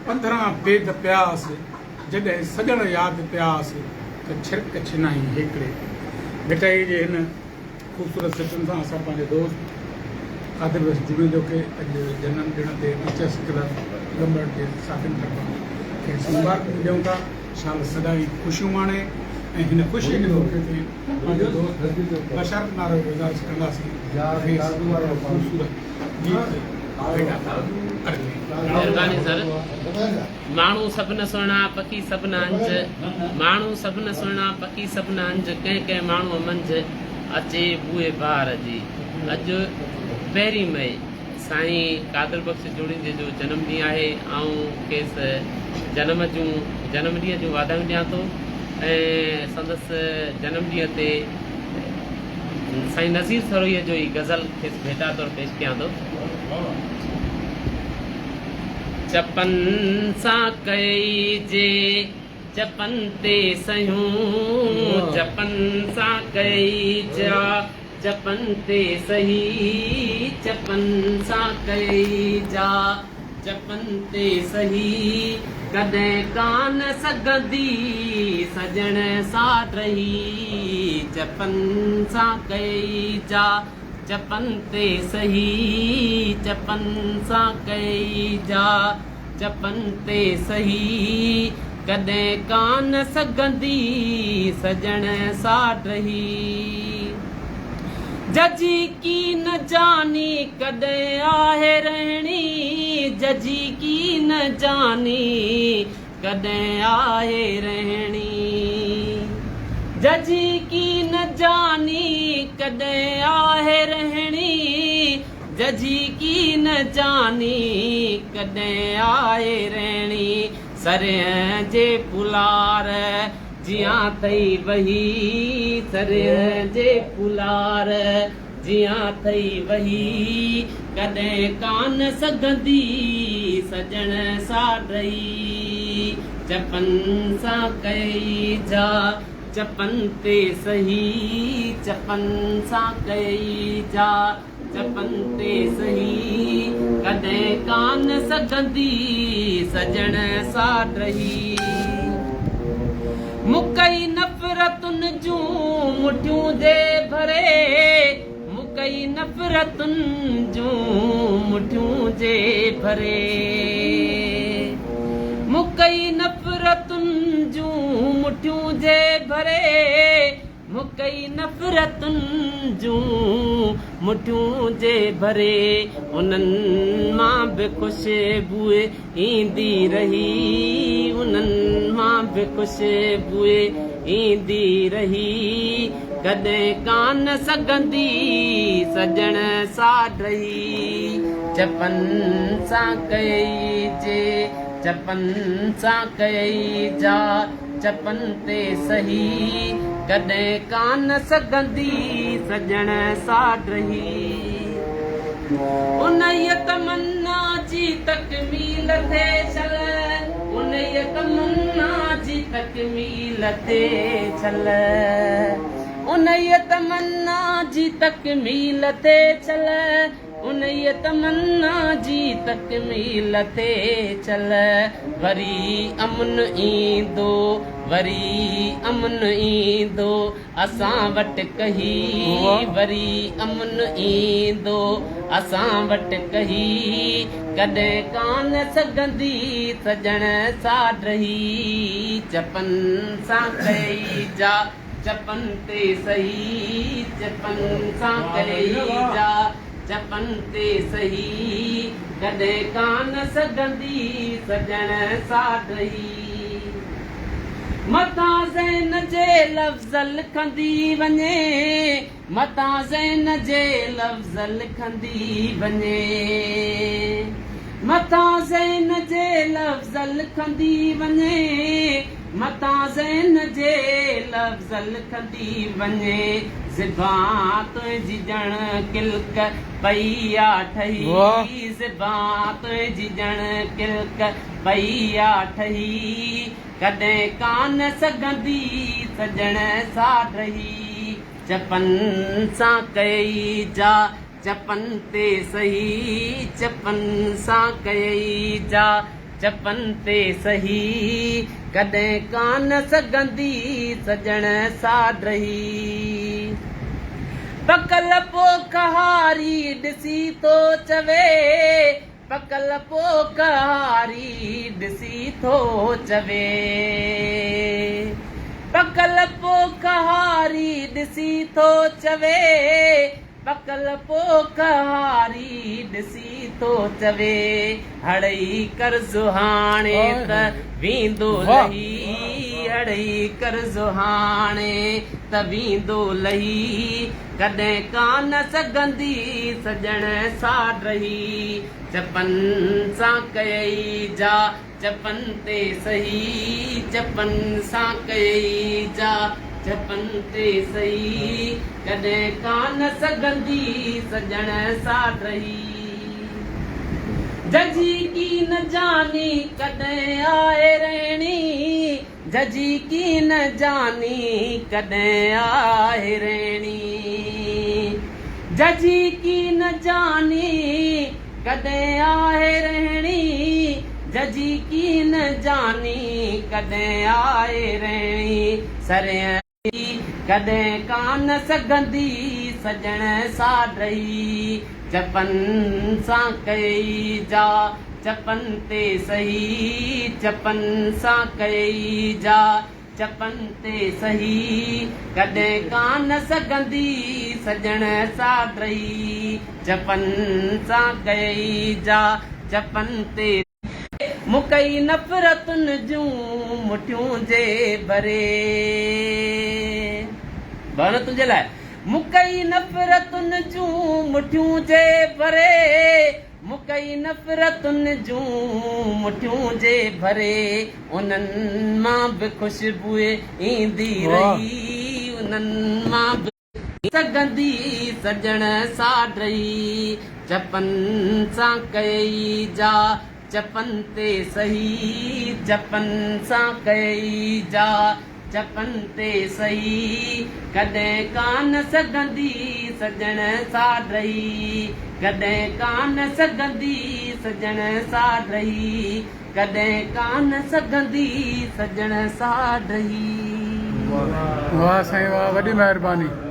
पंद्रहं बेद प्यास जॾहिं सॼण यादि प्यास त छिरक छिनाई हिकिड़े मिठाई जे हिन ख़ूबसूरत सिटनि सां असां पंहिंजे दोस्त आदिल बस जुड़ीजो खे अॼु जनम ॾिण ते टीचर्स क्लब गंबड़ जे साथियुनि तरफ़ां खेसि मुबारक ॾियूं था। शाल सदाई ख़ुशियूं माणे ऐं हिन ख़ुशीअ खे मौक़े ते पंहिंजो दोस्त बशरत नारो गुज़ारिश कंदासीं ख़ूबसूरत गीत मेहरबानी सर। माण्हू सभु न सुहिणा पखी सभु न अंज, माण्हू सभु न सुहिणा पखी सभु न अंज, कंहिं कंहिं माण्हूअ मंझि अचे बूए बहार जी। अॼु 1 मई साईं कादर बख़्श जोड़ींदे जो जनम ॾींहुं आहे। ऐं खेसि जनम ॾींहं जूं वाधायूं ॾियां थो ऐं संदसि जनम ॾींहं ते साईं नज़ीर सरोईअ जो ई गज़ल खेसि भेटा तौरु पेश कयां थो। चपन सां कइजे चपन ते सयूं, चपन सां कइजा चपन ते सही, चपन सां कइजा चपन ते सही, कॾहिं कान सघंदी सजण सां रही, चपन सां कइजा चपन ते सही, चपन सां कइजा चपन ते सही, कॾहिं कान सघंदी सजण सां रही। जजी की न जानी कॾहिं आहे रहणी, जजी की न जानी कॾहिं आहे रहणी, जजी की न जानी कॾहिं आहे रहणी, जजी की न जानी कॾहिं आहे रहणी, सरियं जे पुलार जियां थई वही, सरियं जे पुलार जियां थई वही, कॾहिं कान सघंदी सजण सां रही, चपन सां कइजा चपन ते सही, चपन सां कइजा चपन ते सही, कॾहिं कान सघंदी सजण सां रही। मुकई नफ़रतुनि जूं मुठियूं जे भरे, मुकई नफ़रतुनि जूं मुठियूं जे भरे, मुकई नफ़रतुनि जूं मुठियूं जे भरे, मुकई नफ़रतुनि जूं मुठियूं जे भरे, उन्हनि मां बि ख़ुशबूए ईंदी रही, उन्हनि मां बि ख़ुशबूए ईंदी रही, कॾहिं कान सघंदी सजण सां रही, चपन सां कइजे चपन सां कइजा चपन ते सही, कॾहिं कान सघंदी सजण सां रही। उन्हीअ तमन्ना जी तकमील थे छल, उन्हीअ तमन्ना जी तकमील थे छल, उन्हीअ तमन्ना जी तकमील थे छल, उन्हीअ तमन्ना जी तकमील थे छल, वरी अमन ईंदो वरी अमन ईंदो असां वटि कही, वरी अमन ईंदो असां वटि कही, कॾहिं कान सघंदी सजण सां रही, चपन सां कइजा चपन ते सही, चपन सां कइजा चपन ते सही, कॾहिं कान सघंदी सजण सां रही। मथां ज़ैन जे लफ़्ज़ लिखंदी वञे, मथां ज़ैन जे लफ़्ज़ लिखंदी वञे, मथां ज़ैन जे लफ़्ज़ लिखंदी वञे, मथां ज़ैन जे लफ़्ज़ लिखंदी वञे, ज़िबां तुंहिंजी ॼण किल्क पई आ ठही, ज़िबां तुंहिंजी ॼण किल्क पई आ ठही, कॾहिं कान सघंदी सजण सां रही, चपन सां कइजा चपन ते सही चपन सां कयई जा चपन ते सही कॾहिं कान सघंदी सजण सां रही पकल पोखहारी ॾिसी थो चवे पकल पोखहारी ॾिसी थो चवे पकल पोखहारी ॾिसी थो चवे पकल पोखहारी ॾिसी थो चवे हड़ई कर्ज़ु हाणे त वेंदो लही हड़ई कर्ज़ु हाणे त वेंदो लही कॾहिं कान सघंदी सजण सां रही चपन सां कयई जा चपन ते सही चपन सां कयई जा चपन ते सही कॾहिं कान सघंदी सजण सां रही जजी की न जानी कॾहिं आहे रहणी जजी की न जानी कॾहिं आहे रहणी जजी की न जानी कॾहिं आहे रहणी जजी की न जानी कॾहिं आहे रहणी सरे कॾहिं कान सघंदी सजण सां रही चपन सां कयई जा चपन ते सही चपन सां कयई जा चपन ते सही कॾहिं कान सघंदी सजण सां रही चपन सां कयई जा चपन ते मुकई नफ़रतुनि जूं मुठियूं जे भरे भण तुंहिंजे लाइ मुकई नफ़रतुनि जूं मुठियूं जे भरे मुकई नफ़रतुनि जूं मुठियूं जे भरे उन्हनि मां बि ख़ुशबू ईंदी रही उन्हनि मां बि सघंदी सजण सां रही चपन सां कयई जा चपन ते सही चपन सां कयई जा चपन ते सही कॾहिं कान सघंदी सजण सां रही कॾहिं कान सघंदी सजण सां रही कॾहिं कान सघंदी सजण सां रही वाह साईं वाह वॾी महिरबानी